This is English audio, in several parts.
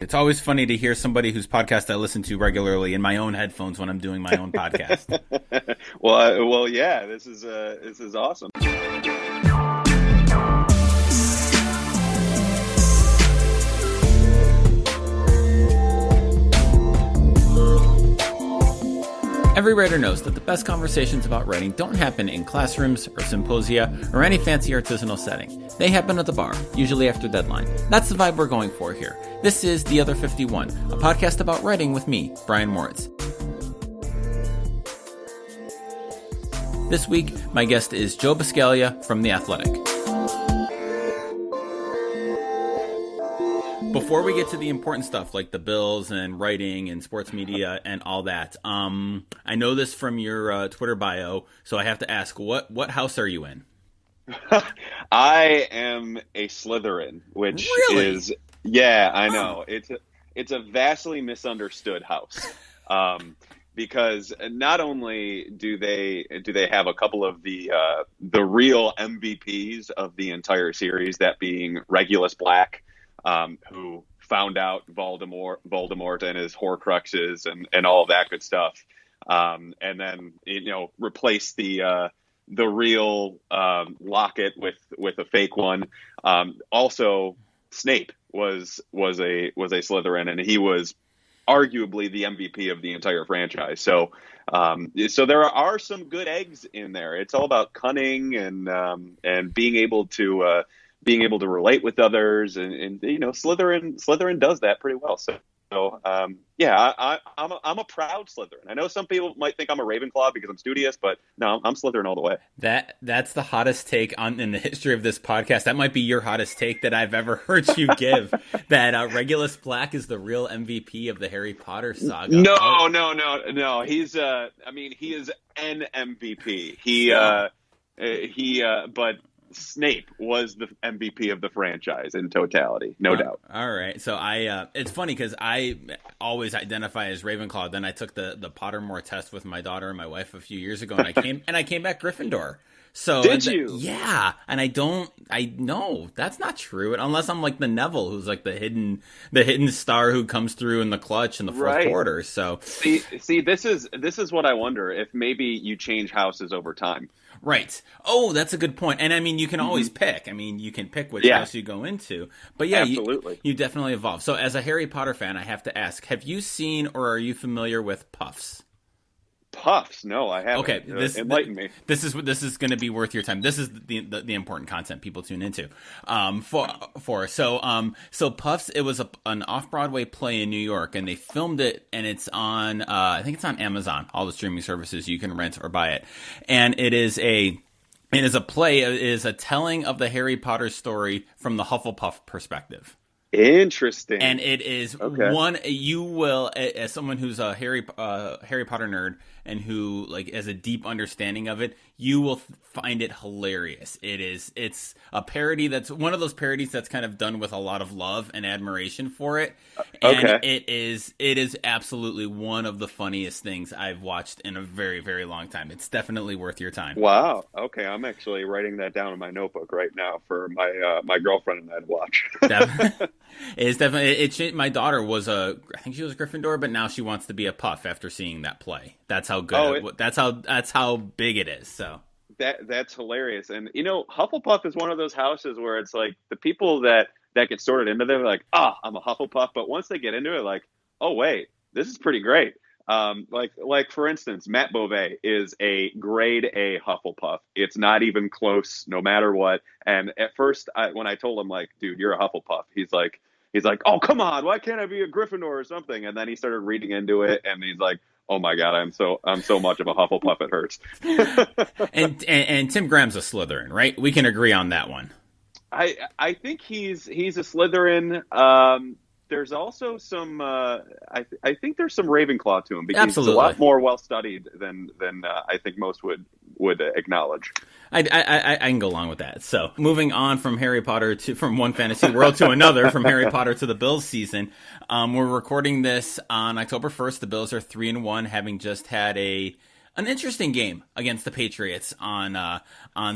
It's always funny to hear somebody whose podcast I listen to regularly in my own headphones when I'm doing my own podcast. Well, yeah. This is awesome. Every writer knows that the best conversations about writing don't happen in classrooms or symposia or any fancy artisanal setting. They happen at the bar, usually after deadline. That's the vibe we're going for here. This is The Other 51, a podcast about writing with me, Brian Moritz. This week, my guest is Joe Buscaglia from The Athletic. Before we get to the important stuff like the Bills and writing and sports media and all that, I know this from your Twitter bio, so I have to ask, what house are you in? I am a Slytherin, which is, yeah, I know. It's a vastly misunderstood house. Because not only do they have a couple of the real MVPs of the entire series, that being Regulus Black, who found out Voldemort and his Horcruxes and all of that good stuff, and then replace the real locket with a fake one. Also, Snape was a Slytherin, and he was arguably the MVP of the entire franchise. So there are some good eggs in there. It's all about cunning and being able to relate with others, and Slytherin does that pretty well. So yeah, I'm a proud Slytherin. I know some people might think I'm a Ravenclaw because I'm studious, but no, I'm Slytherin all the way. That's the hottest take in the history of this podcast. That might be your hottest take that I've ever heard you give. That Regulus Black is the real MVP of the Harry Potter saga. No. He is an MVP. But Snape was the MVP of the franchise in totality, no doubt. All right. So it's funny because I always identify as Ravenclaw. Then I took the Pottermore test with my daughter and my wife a few years ago, and I came back Gryffindor. So did you? Yeah. And I know that's not true. Unless I'm like the Neville, who's like the hidden star who comes through in the clutch in the fourth quarter. So see, this is what I wonder, if maybe you change houses over time. Right. Oh, that's a good point. And I mean, you can always pick. I mean, you can pick which house you go into. But yeah, absolutely. You definitely evolve. So as a Harry Potter fan, I have to ask, have you seen or are you familiar with Puffs? Puffs? No, I haven't. Okay, enlighten me. This is going to be worth your time. This is the important content people tune into. So Puffs, it was an off-Broadway play in New York, and they filmed it, and it's on I think it's on Amazon, all the streaming services. You can rent or buy it, and it is a play. It is a telling of the Harry Potter story from the Hufflepuff perspective. Interesting. And it is one you will, as someone who's a Harry Potter nerd and who like has a deep understanding of it, you will find it hilarious. It's a parody that's one of those parodies that's kind of done with a lot of love and admiration for it. And it is absolutely one of the funniest things I've watched in a very, very long time. It's definitely worth your time. Wow. Okay, I'm actually writing that down in my notebook right now for my girlfriend and I to watch. It's definitely my daughter was I think she was a Gryffindor, but now she wants to be a Puff after seeing that play. That's how good. That's how big it is. So that's hilarious. And Hufflepuff is one of those houses where it's like the people that get sorted into them, like, I'm a Hufflepuff, but once they get into it, like, oh wait, this is pretty great. Like for instance, Matt Beauvais is a grade A Hufflepuff. It's not even close, no matter what. And at first, when I told him, like, dude, you're a Hufflepuff, he's like, oh, come on, why can't I be a Gryffindor or something? And then he started reading into it, and he's like, oh my God, I'm so much of a Hufflepuff, it hurts. and Tim Graham's a Slytherin, right? We can agree on that one. I think he's a Slytherin. There's also some. I think there's some Ravenclaw to him because Absolutely. He's a lot more well studied than I think most would acknowledge. I can go along with that. So moving on from Harry Potter from one fantasy world to another, from Harry Potter to the Bills season. We're recording this on October 1st. The Bills are 3-1, having just had an An interesting game against the Patriots on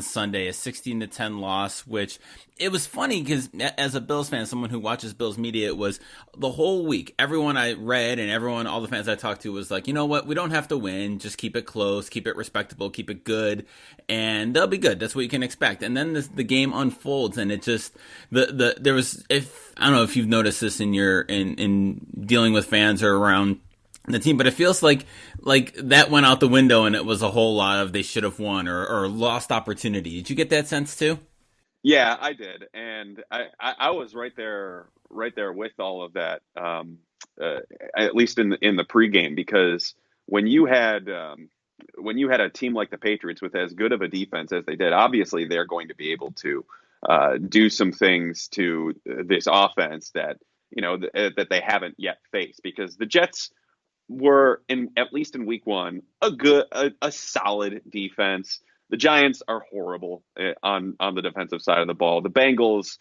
Sunday, a 16-10 loss. Which it was funny because as a Bills fan, someone who watches Bills media, it was the whole week. Everyone I read and all the fans I talked to was like, you know what, we don't have to win, just keep it close, keep it respectable, keep it good, and they'll be good. That's what you can expect. And then the game unfolds, and it just there was, if I don't know if you've noticed this in your in dealing with fans or around the team, but it feels like that went out the window, and it was a whole lot of they should have won or lost opportunity. Did you get that sense too? Yeah, I did, and I was right there with all of that. At least in the pregame, because when you had a team like the Patriots with as good of a defense as they did, obviously they're going to be able to do some things to this offense that that they haven't yet faced, because the Jets were in, at least in week one, a solid defense. The Giants are horrible on the defensive side of the ball. The Bengals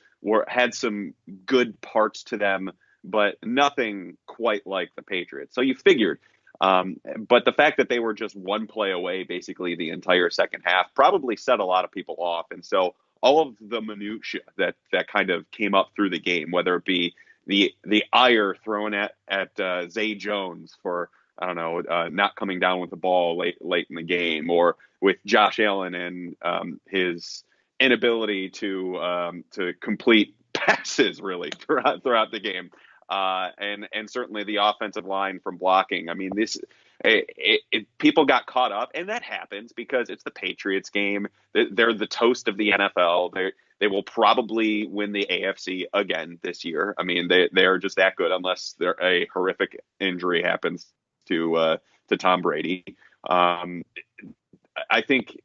had some good parts to them, but nothing quite like the Patriots. So you figured. But the fact that they were just one play away basically the entire second half probably set a lot of people off. And so all of the minutia that kind of came up through the game, whether it be the ire thrown at Zay Jones for, I don't know, not coming down with the ball late in the game, or with Josh Allen and his inability to complete passes really throughout the game, and certainly the offensive line from blocking. I mean, people got caught up, and that happens because it's the Patriots game. They're the toast of the NFL. They will probably win the AFC again this year. I mean, they are just that good, unless a horrific injury happens to Tom Brady. I think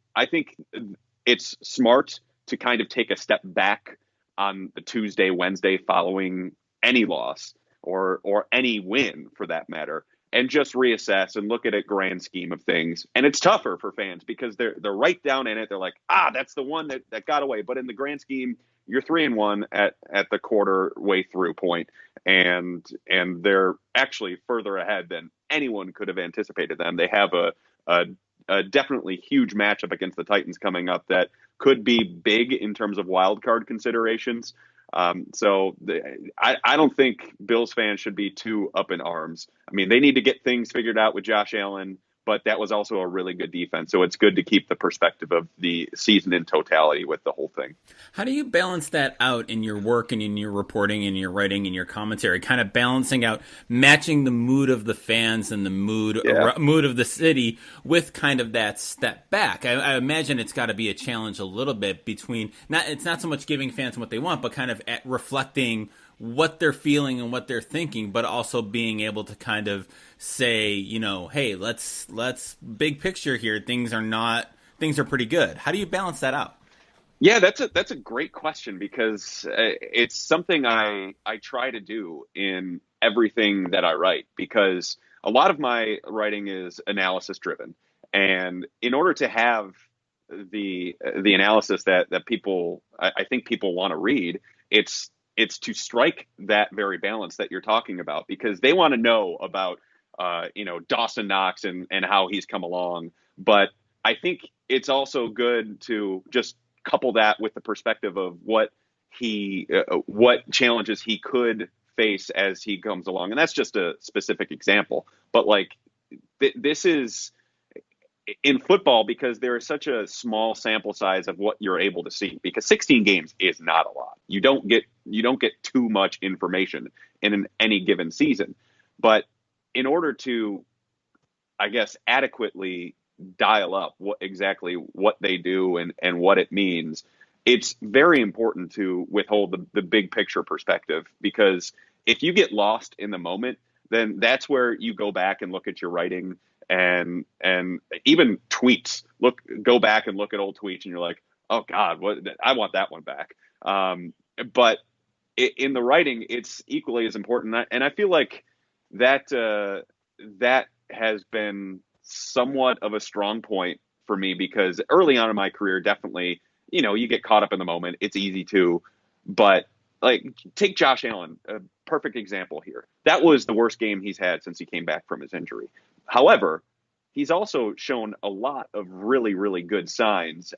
it's smart to kind of take a step back on the Tuesday, Wednesday following any loss or any win for that matter, and just reassess and look at it grand scheme of things. And it's tougher for fans because they're right down in it. They're like, that's the one that got away. But in the grand scheme, you're 3-1 at the quarter way through point, and they're actually further ahead than anyone could have anticipated them. They have a definitely huge matchup against the Titans coming up that could be big in terms of wild card considerations. So I don't think Bills fans should be too up in arms. I mean, they need to get things figured out with Josh Allen, but that was also a really good defense. So it's good to keep the perspective of the season in totality with the whole thing. How do you balance that out in your work and in your reporting and your writing and your commentary, kind of balancing out, matching the mood of the fans and the mood of the city with kind of that step back? I imagine it's got to be a challenge a little bit between, it's not so much giving fans what they want, but kind of reflecting what they're feeling and what they're thinking, but also being able to kind of say, hey, let's big picture here. Things are pretty good. How do you balance that out? Yeah, that's a great question, because it's something I try to do in everything that I write, because a lot of my writing is analysis driven. And in order to have the analysis that people, I think people want to read, it's to strike that very balance that you're talking about, because they want to know about Dawson Knox and how he's come along. But I think it's also good to just couple that with the perspective of what challenges he could face as he comes along. And that's just a specific example. But this is in football, because there is such a small sample size of what you're able to see, because 16 games is not a lot. You don't get too much information in any given season. But in order to, I guess, adequately dial up what they do and what it means, it's very important to withhold the big picture perspective, because if you get lost in the moment, then that's where you go back and look at your writing and even tweets. Go back and look at old tweets, and you're like, oh God, I want that one back. But in the writing, it's equally as important. And I feel like that has been somewhat of a strong point for me, because early on in my career, definitely, you get caught up in the moment. It's easy to, but take Josh Allen, a perfect example here. That was the worst game he's had since he came back from his injury. However, he's also shown a lot of really, really good signs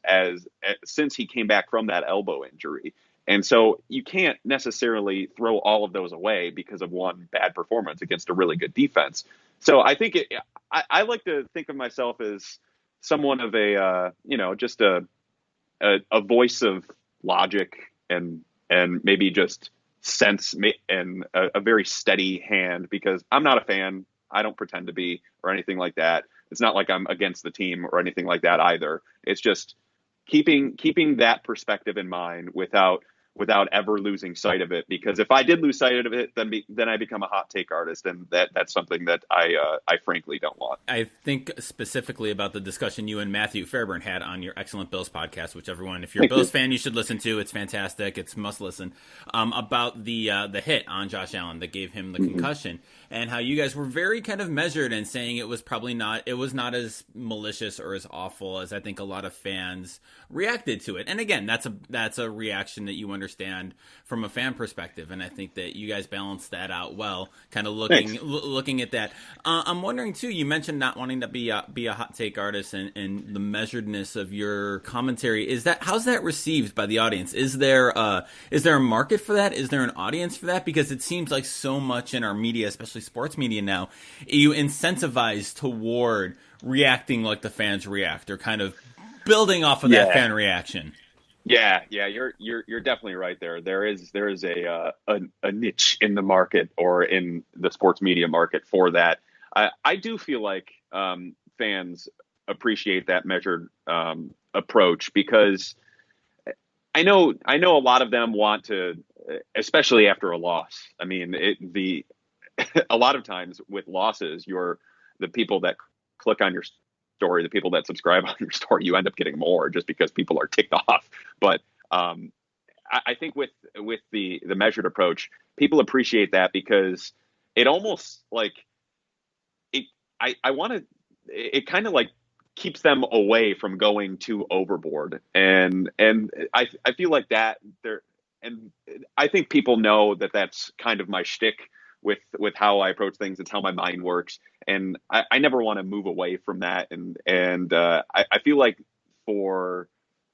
since he came back from that elbow injury. And so you can't necessarily throw all of those away because of one bad performance against a really good defense. So I think I like to think of myself as someone of just a voice of logic and maybe just sense and a very steady hand, because I'm not a fan. I don't pretend to be or anything like that. It's not like I'm against the team or anything like that either. It's just keeping that perspective in mind without ever losing sight of it. Because if I did lose sight of it, then I become a hot take artist, and that's something that I frankly don't want. I think specifically about the discussion you and Matthew Fairburn had on your Excellent Bills podcast, which everyone, if you're a Bills fan, you should listen to. It's fantastic. It's must listen. About the hit on Josh Allen that gave him the concussion, and how you guys were very kind of measured in saying it was not as malicious or as awful as I think a lot of fans reacted to it. And again, that's a reaction that you understand from a fan perspective, and I think that you guys balanced that out well, kind of looking at that. I'm wondering too, you mentioned not wanting to be a hot take artist, and the measuredness of your commentary. How's that received by the audience? Is there a market for that? Is there an audience for that? Because it seems like so much in our media, especially sports media now, you incentivize toward reacting like the fans react, or kind of building off of that fan reaction. Yeah, you're definitely right there. There is a niche in the market, or in the sports media market, for that. I do feel like fans appreciate that measured approach, because I know a lot of them want to, especially after a loss. I mean, a lot of times with losses, the people that click on your story, the people that subscribe on your story, you end up getting more just because people are ticked off. But I think with the measured approach, people appreciate that, because it almost like it kind of like keeps them away from going too overboard. And I feel like that there, and I think people know that that's kind of my shtick with how I approach things. It's how my mind works. And I never want to move away from that. And I feel like for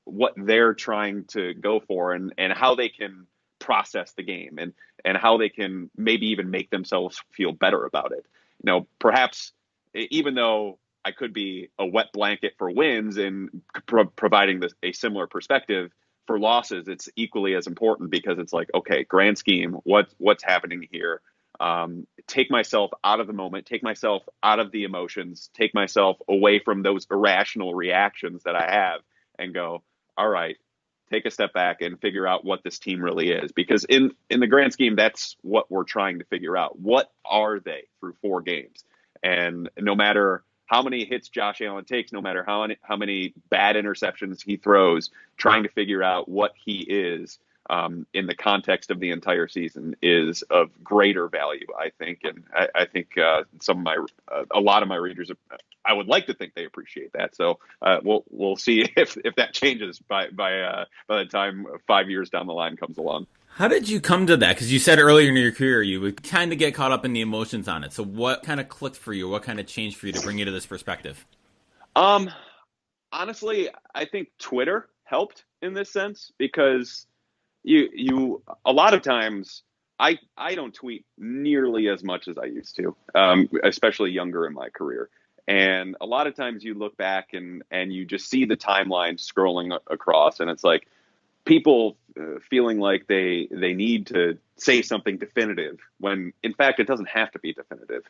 what they're trying to go for, and how they can process the game, and how they can maybe even make themselves feel better about it. Perhaps even though I could be a wet blanket for wins and providing a similar perspective for losses, it's equally as important, because it's like, okay, grand scheme, what's happening here? Take myself out of the moment, take myself out of the emotions, take myself away from those irrational reactions that I have, and go, all right, take a step back and figure out what this team really is. Because in the grand scheme, that's what we're trying to figure out. What are they through 4 games? And no matter how many hits Josh Allen takes, no matter how many bad interceptions he throws, trying to figure out what he is in the context of the entire season is of greater value, I think. And I think a lot of my readers, I would like to think they appreciate that. So we'll see if that changes by the time 5 years down the line comes along. How did you come to that? Because you said earlier in your career you would kind of get caught up in the emotions on it. So what kind of clicked for you? What kind of changed for you to bring you to this perspective? Honestly, I think Twitter helped in this sense, because you a lot of times I don't tweet nearly as much as I used to, especially younger in my career. And a lot of times you look back and you just see the timeline scrolling across, and it's like people feeling like they need to say something definitive, when in fact it doesn't have to be definitive.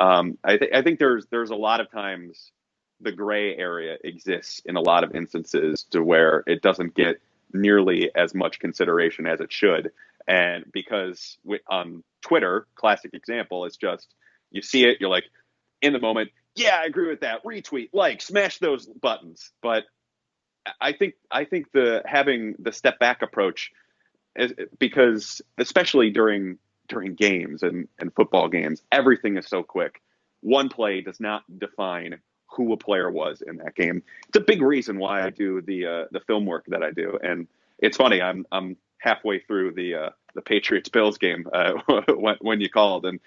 I think there's a lot of times the gray area exists in a lot of instances, to where it doesn't get nearly as much consideration as it should. And because on Twitter, classic example, it's just, you see it, you're like, in the moment, yeah, I agree with that, retweet, like, smash those buttons. But I think having the step back approach is, because especially during games and football games, everything is so quick. One play does not define who a player was in that game. It's a big reason why I do the film work that I do. And it's funny, I'm halfway through the Patriots Bills game when you called, and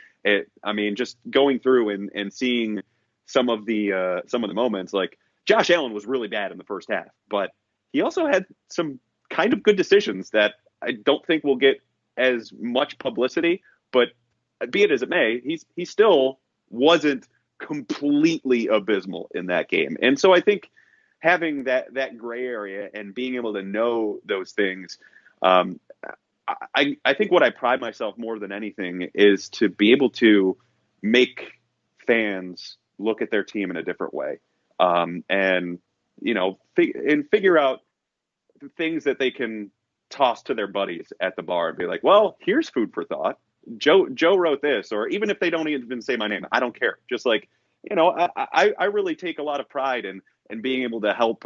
just going through and seeing some of the moments. Like Josh Allen was really bad in the first half, but he also had some kind of good decisions that I don't think will get as much publicity. But be it as it may, he still wasn't completely abysmal in that game. And so I think having that gray area and being able to know those things, um, I think what I pride myself more than anything is to be able to make fans look at their team in a different way, and figure out things that they can toss to their buddies at the bar and be like, well, here's food for thought. Joe wrote this, or even if they don't even say my name, I don't care. Just like, I really take a lot of pride in being able to help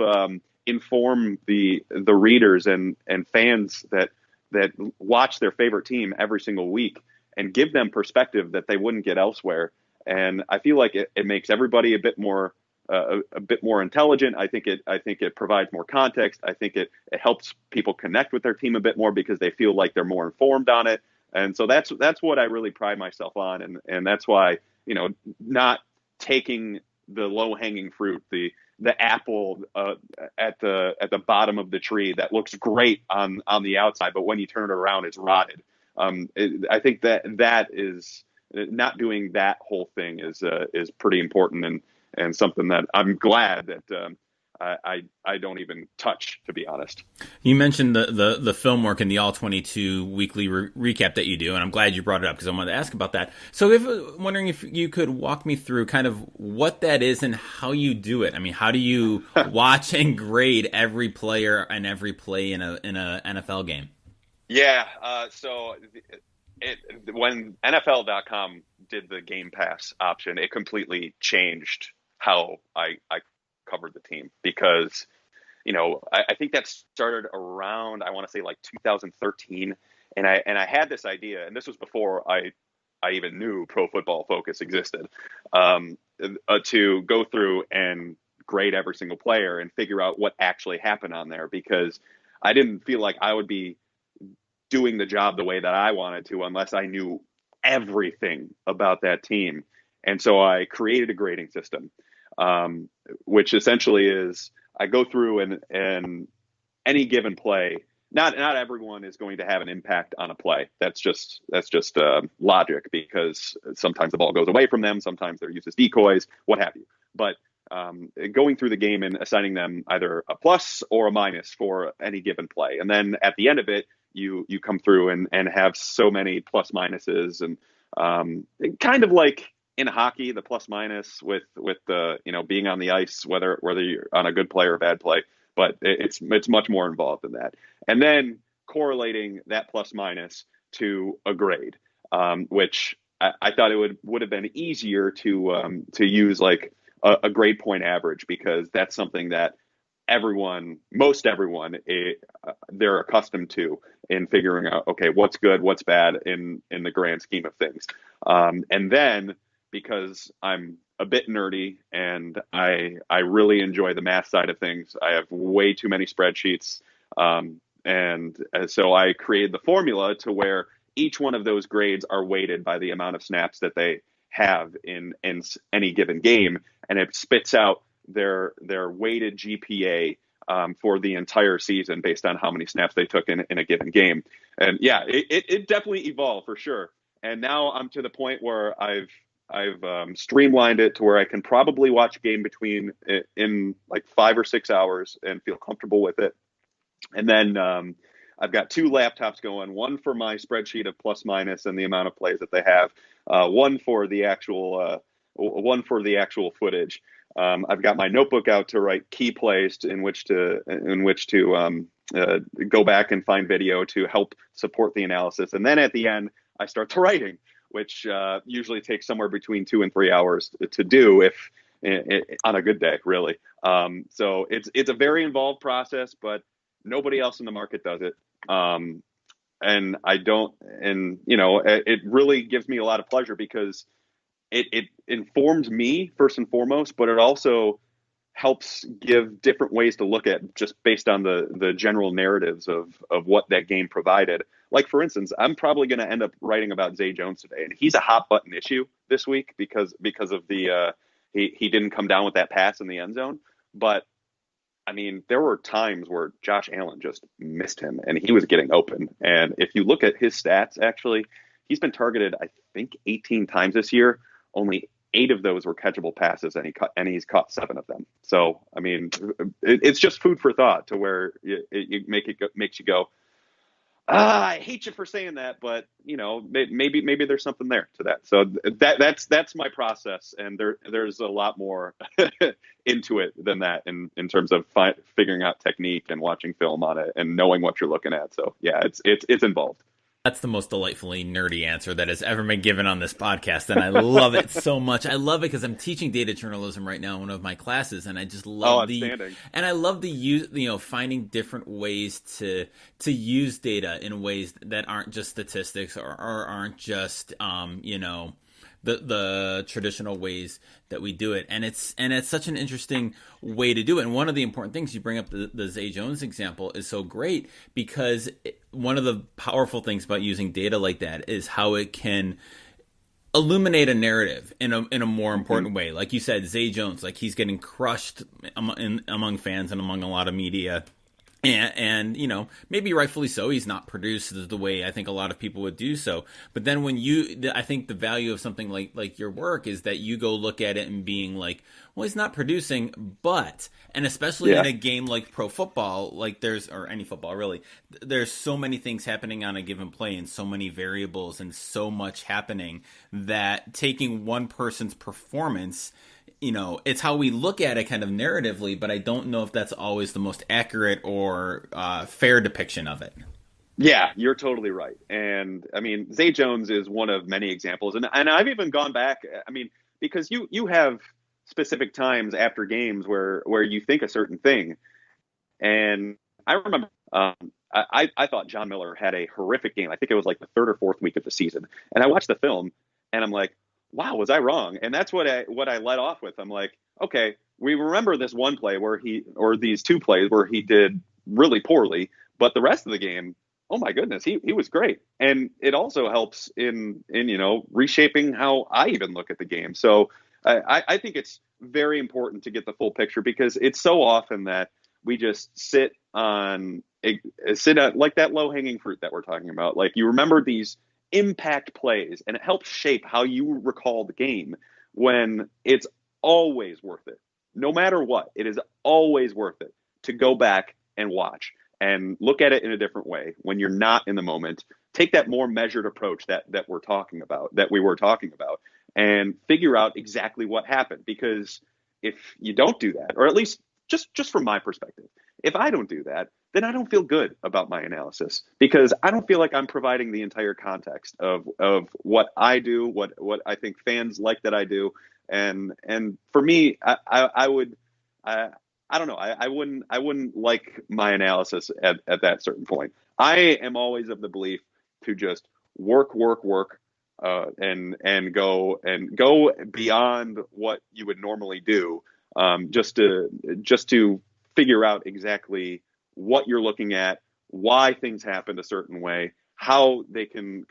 inform the readers and fans that watch their favorite team every single week and give them perspective that they wouldn't get elsewhere. And I feel like it makes everybody a bit more intelligent. I think it provides more context. I think it helps people connect with their team a bit more because they feel like they're more informed on it. And so that's what I really pride myself on. And that's why, not taking the low hanging fruit, the apple at the bottom of the tree that looks great on the outside, but when you turn it around, it's rotted. I think that is not doing that whole thing is pretty important and something that I'm glad that I don't even touch, to be honest. You mentioned the film work and the All 22 weekly recap that you do, and I'm glad you brought it up because I wanted to ask about that. So, wondering if you could walk me through kind of what that is and how you do it. I mean, how do you watch and grade every player and every play in a NFL game? Yeah, so when NFL.com did the Game Pass option, it completely changed how I covered the team because, I think that started around, I want to say like 2013. And I had this idea, and this was before I even knew Pro Football Focus existed, to go through and grade every single player and figure out what actually happened on there, because I didn't feel like I would be doing the job the way that I wanted to unless I knew everything about that team. And so I created a grading system, which essentially is I go through and any given play, not everyone is going to have an impact on a play. That's just logic, because sometimes the ball goes away from them, sometimes they're used as decoys, what have you. But going through the game and assigning them either a plus or a minus for any given play, and then at the end of it, you come through and have so many plus minuses, and kind of like in hockey, the plus minus with the being on the ice, whether you're on a good play or a bad play, but it's much more involved than that. And then correlating that plus minus to a grade, which I thought it would have been easier to use like a grade point average, because that's something that most everyone, they're accustomed to in figuring out, okay, what's good, what's bad in the grand scheme of things. And then, because I'm a bit nerdy and I really enjoy the math side of things, I have way too many spreadsheets. And so I created the formula to where each one of those grades are weighted by the amount of snaps that they have in any given game. And it spits out their weighted GPA for the entire season based on how many snaps they took in a given game. And yeah, it definitely evolved for sure. And now I'm to the point where I've streamlined it to where I can probably watch a game in like 5 or 6 hours and feel comfortable with it. And then I've got 2 laptops going, one for my spreadsheet of plus minus and the amount of plays that they have, one for the actual footage. I've got my notebook out to write key plays in which to go back and find video to help support the analysis. And then at the end, I start the writing, which usually takes somewhere between 2 and 3 hours to do on a good day, really. So it's a very involved process, but nobody else in the market does it. And I don't, and it really gives me a lot of pleasure because it informs me first and foremost, but it also helps give different ways to look at just based on the general narratives of what that game provided. Like, for instance, I'm probably going to end up writing about Zay Jones today, and he's a hot button issue this week because of the he didn't come down with that pass in the end zone. But I mean, there were times where Josh Allen just missed him and he was getting open. And if you look at his stats, actually, he's been targeted, I think, 18 times this year. Only 8 of those were catchable passes, and he's caught 7 of them. So, I mean, it's just food for thought to where makes you go, I hate you for saying that, but maybe there's something there to that. So that's my process, and there's a lot more into it than that in terms of figuring out technique and watching film on it and knowing what you're looking at. So yeah, it's involved. That's the most delightfully nerdy answer that has ever been given on this podcast, and I love it so much. I love it because I'm teaching data journalism right now in one of my classes, and I just love I love the use, finding different ways to use data in ways that aren't just statistics or aren't just the traditional ways that we do it, and it's such an interesting way to do it. And one of the important things you bring up, the Zay Jones example, is so great because one of the powerful things about using data like that is how it can illuminate a narrative in a more important way. Like you said, Zay Jones, like he's getting crushed among fans and among a lot of media. And maybe rightfully so, he's not produced the way I think a lot of people would do so. But then I think the value of something like your work is that you go look at it and being like, well, he's not producing, and especially in a game like pro football, or any football really, there's so many things happening on a given play and so many variables and so much happening that taking one person's performance, it's how we look at it kind of narratively, but I don't know if that's always the most accurate or fair depiction of it. Yeah, you're totally right. And I mean, Zay Jones is one of many examples. And I've even gone back, I mean, because you have specific times after games where you think a certain thing. And I remember I thought John Miller had a horrific game. I think it was like the 3rd or 4th week of the season. And I watched the film and I'm like, wow, was I wrong? And that's what I led off with. I'm like, okay, we remember this one play or these 2 plays where he did really poorly, but the rest of the game, oh my goodness, he was great. And it also helps in reshaping how I even look at the game. So I think it's very important to get the full picture because it's so often that we just sit on like that low hanging fruit that we're talking about. Like you remember these impact plays and it helps shape how you recall the game when it's always worth it. No matter what, it is always worth it to go back and watch and look at it in a different way when you're not in the moment. Take that more measured approach that we were talking about and figure out exactly what happened. Because if you don't do that, or at least just from my perspective, if I don't do that, then I don't feel good about my analysis because I don't feel like I'm providing the entire context of what I do, what I think fans like that I do. And for me, I would, I don't know, I wouldn't like my analysis at that certain point. I am always of the belief to just work, and go beyond what you would normally do, just to figure out exactly what you're looking at, why things happened a certain way, how they can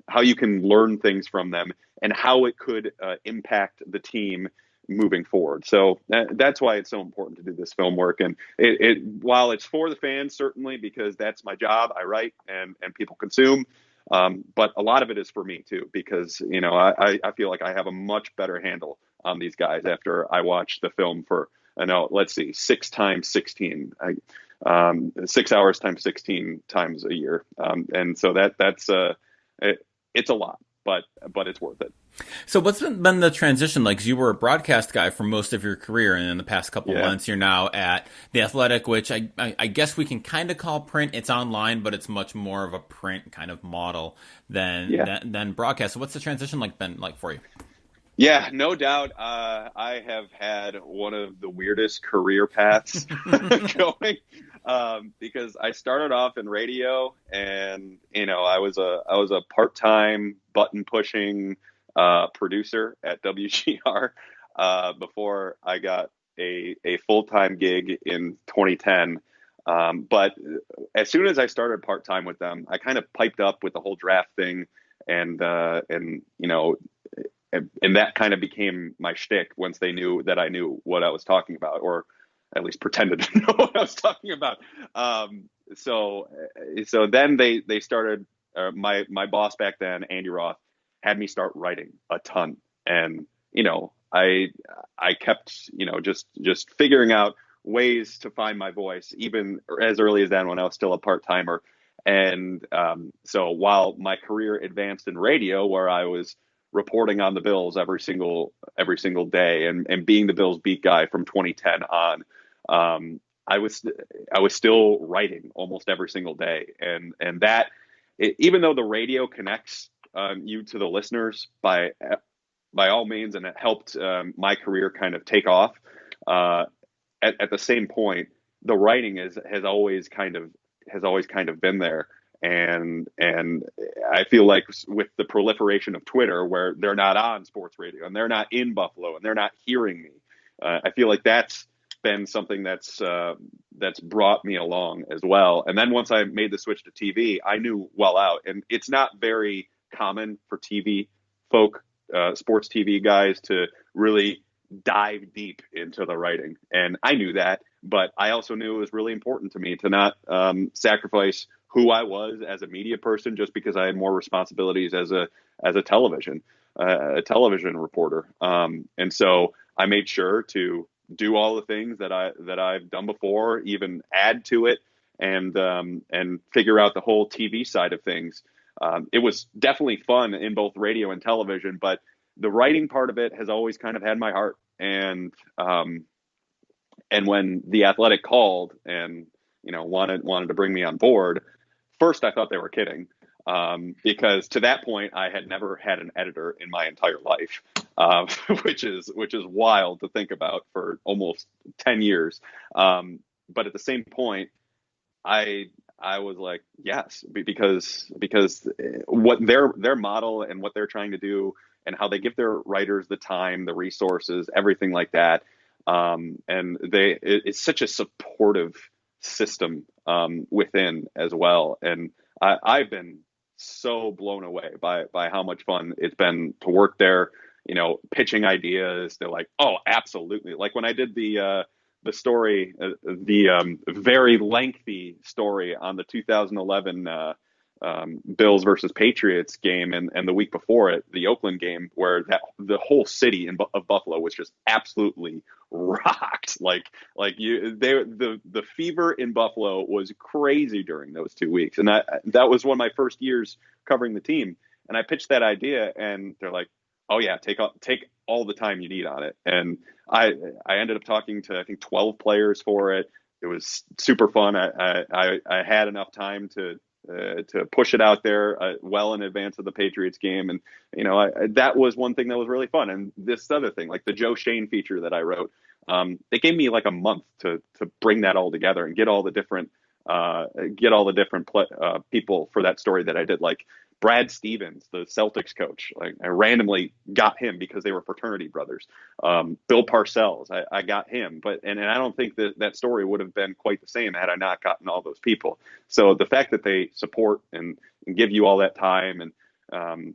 how you can learn things from them, and how it could impact the team moving forward. So that's why it's so important to do this film work. And it while it's for the fans, certainly, because that's my job, I write and people consume. But a lot of it is for me too, because I feel like I have a much better handle on these guys after I watch the film for, let's see, 6 times 16, 6 hours times 16 times a year. And so it's a lot, but it's worth it. So what's been the transition like? 'Cause you were a broadcast guy for most of your career, and in the past couple of months, you're now at The Athletic, which I guess we can kind of call print. It's online, but it's much more of a print kind of model than broadcast. So what's the transition been like for you? Yeah, no doubt. I have had one of the weirdest career paths going, because I started off in radio, and I was a part-time button pushing producer at WGR before I got a full-time gig in 2010. But as soon as I started part-time with them, I kind of piped up with the whole draft thing, and and that kind of became my shtick once they knew that I knew what I was talking about, or at least pretended to know what I was talking about. So so then they started. My boss back then, Andy Roth, had me start writing a ton, and I kept just figuring out ways to find my voice, even as early as then when I was still a part timer. And so while my career advanced in radio, where I was reporting on the Bills every single day, and being the Bills beat guy from 2010 on, I was still writing almost every single day, and that even though the radio connects you to the listeners by all means, and it helped my career kind of take off. At the same point, the writing has always kind of been there, and I feel like with the proliferation of Twitter, where they're not on sports radio and they're not in Buffalo and they're not hearing me, I feel like that's been something that's brought me along as well. And then once I made the switch to TV, I knew well out, and it's not very common for TV folk, sports TV guys, to really dive deep into the writing. And I knew that, but I also knew it was really important to me to not sacrifice who I was as a media person just because I had more responsibilities as a television reporter. And so I made sure to do all the things that I've done before, even add to it, and figure out the whole TV side of things. It was definitely fun in both radio and television, but the writing part of it has always kind of had my heart. And when The Athletic called and wanted to bring me on board, first I thought they were kidding, because to that point I had never had an editor in my entire life, which is wild to think about for almost 10 years. But at the same point, I was like, yes, because what their model and what they're trying to do, and how they give their writers the time, the resources, everything like that. And it's such a supportive system within as well. And I've been so blown away by how much fun it's been to work there, pitching ideas. They're like, oh, absolutely. Like when I did the story, the very lengthy story on the 2011 Bills versus Patriots game, and the week before it, the Oakland game, where the whole city of Buffalo was just absolutely rocked. The fever in Buffalo was crazy during those 2 weeks, and that was one of my first years covering the team. And I pitched that idea, and they're like, "Oh yeah, take all the time you need on it." And I ended up talking to, I think, 12 players for it. It was super fun. I had enough time to push it out there well in advance of the Patriots game. And, that was one thing that was really fun. And this other thing, like the Joe Shane feature that I wrote, they gave me like a month to bring that all together and get all the different people for that story that I did. Like Brad Stevens, the Celtics coach, like I randomly got him because they were fraternity brothers. Bill Parcells, I got him, and I don't think that story would have been quite the same had I not gotten all those people. So the fact that they support and give you all that time, and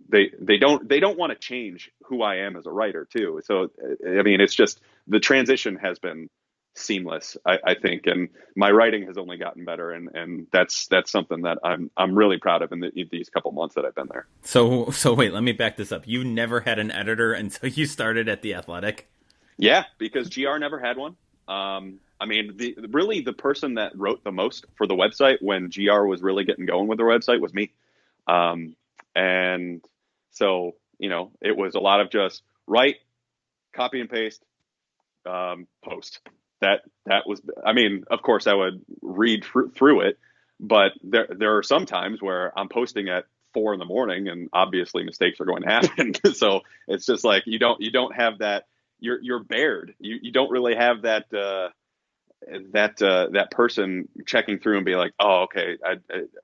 they don't want to change who I am as a writer too. So I mean, it's just the transition has been seamless, I think, and my writing has only gotten better, and that's something that I'm really proud of in these couple months that I've been there. So wait, let me back this up. You never had an editor until you started at The Athletic? Yeah, because GR never had one. I mean, the person that wrote the most for the website when GR was really getting going with the website was me. And so, it was a lot of just write, copy and paste, post. That was, I mean, of course I would read through it, but there are some times where I'm posting at 4 a.m. and obviously mistakes are going to happen. So it's just like, you don't have that, you're bared. You don't really have that person checking through and be like, oh, okay,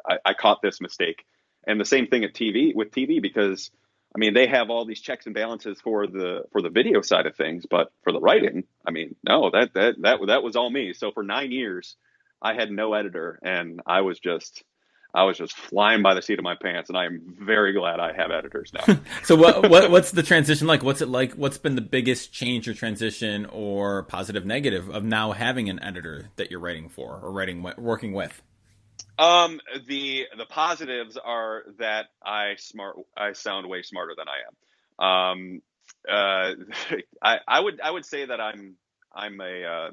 I caught this mistake. And the same thing with TV, because I mean, they have all these checks and balances for the video side of things, but for the writing, I mean, no, that was all me. So for 9 years, I had no editor, and I was just I was just flying by the seat of my pants, and I am very glad I have editors now. So what's the transition like? What's it like? What's been the biggest change or transition or positive negative of now having an editor that you're writing for or working with? The positives are that I sound way smarter than I am. I would say that I'm a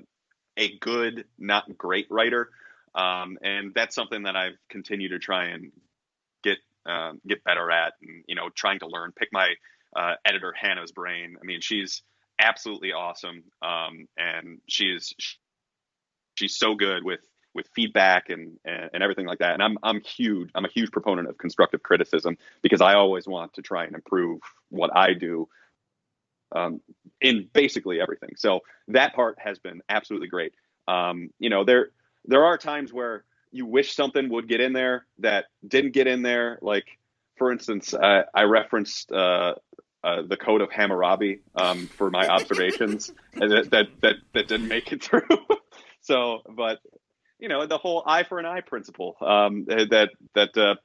good, not great writer. And that's something that I've continued to try and get better at, and trying to learn. Pick my editor Hannah's brain. I mean, she's absolutely awesome, and she's so good with feedback and everything like that. And I'm a huge proponent of constructive criticism, because I always want to try and improve what I do, in basically everything. So that part has been absolutely great. There are times where you wish something would get in there that didn't get in there. Like, for instance, I referenced the Code of Hammurabi for my observations, and that didn't make it through. So, but the whole eye for an eye principle, that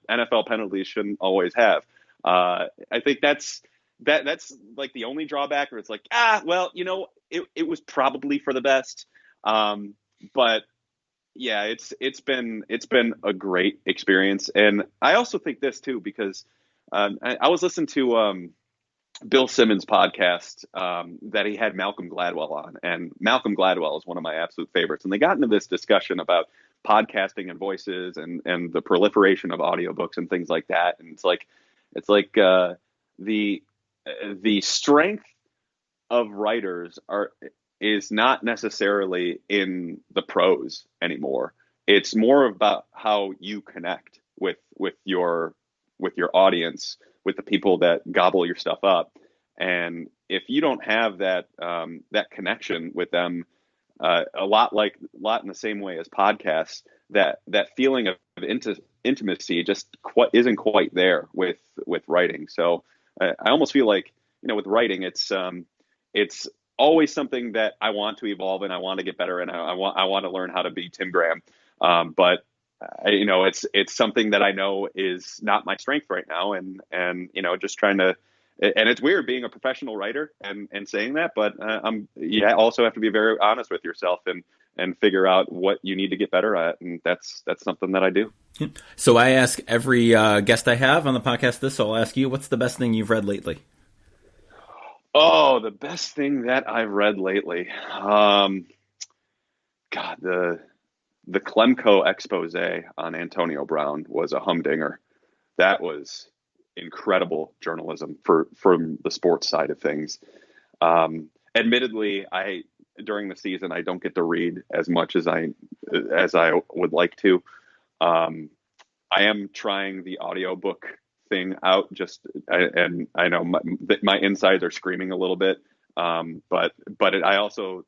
NFL penalties shouldn't always have. I think that's like the only drawback, where it's like, well, it was probably for the best. But yeah, it's been a great experience. And I also think this too, because I was listening to Bill Simmons' podcast that he had Malcolm Gladwell on, and Malcolm Gladwell is one of my absolute favorites. And they got into this discussion about podcasting and voices and the proliferation of audiobooks and things like that. And it's like the strength of writers is not necessarily in the prose anymore. It's more about how you connect with your audience, with the people that gobble your stuff up. And if you don't have that connection with them, a lot in the same way as podcasts, that feeling of intimacy just isn't quite there with writing. So I almost feel like, with writing, it's always something that I want to evolve, and I want to get better, and I want to learn how to be Tim Graham. But it's something that I know is not my strength right now, and just trying to. And it's weird being a professional writer and saying that, but you also have to be very honest with yourself and figure out what you need to get better at, and that's something that I do. So I ask every guest I have on the podcast this, so I'll ask you, what's the best thing you've read lately? Oh, the best thing that I've read lately. God, the Klemko expose on Antonio Brown was a humdinger. That was incredible journalism from the sports side of things. Admittedly, during the season, I don't get to read as much as I would like to. I am trying the audiobook thing out, and I know my insides are screaming a little bit, but I also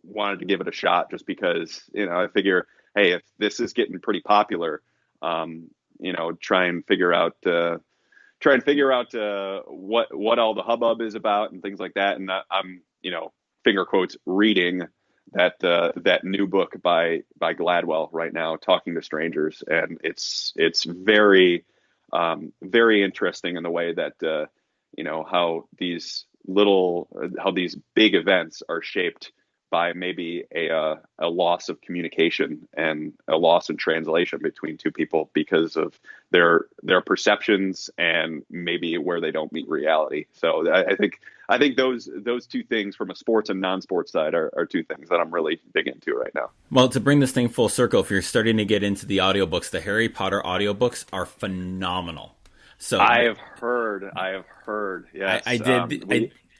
wanted to give it a shot, just because I figure, hey, if this is getting pretty popular, try and figure out what all the hubbub is about and things like that. And I'm finger quotes reading that new book by Gladwell right now, Talking to Strangers, and it's very very interesting in the way that how these big events are shaped by maybe a loss of communication and a loss in translation between two people, because of their perceptions and maybe where they don't meet reality. So I think those two things from a sports and non-sports side are two things that I'm really big into right now. Well, to bring this thing full circle, if you're starting to get into the audiobooks, the Harry Potter audiobooks are phenomenal. So I have heard. Yes,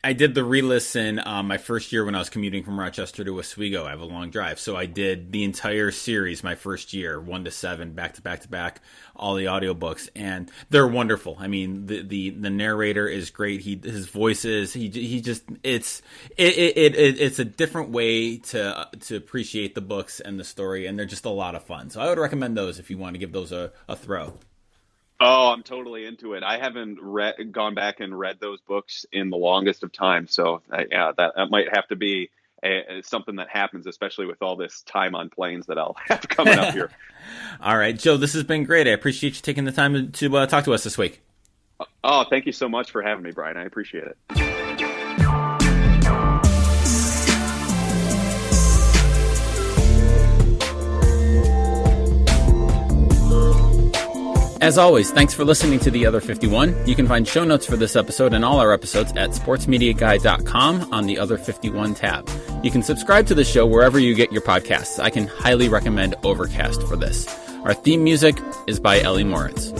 I did the re-listen my first year when I was commuting from Rochester to Oswego. I have a long drive, so I did the entire series my first year, 1 to 7, back to back to back, all the audiobooks, and they're wonderful. I mean, the narrator is great. His voice is it's a different way to appreciate the books and the story, and they're just a lot of fun. So I would recommend those if you want to give those a throw. Oh, I'm totally into it. I haven't gone back and read those books in the longest of time. So that might have to be something that happens, especially with all this time on planes that I'll have coming up here. All right, Joe, this has been great. I appreciate you taking the time to talk to us this week. Oh, thank you so much for having me, Brian. I appreciate it. As always, thanks for listening to The Other 51. You can find show notes for this episode and all our episodes at sportsmediaguy.com on the Other 51 tab. You can subscribe to the show wherever you get your podcasts. I can highly recommend Overcast for this. Our theme music is by Ellie Moritz.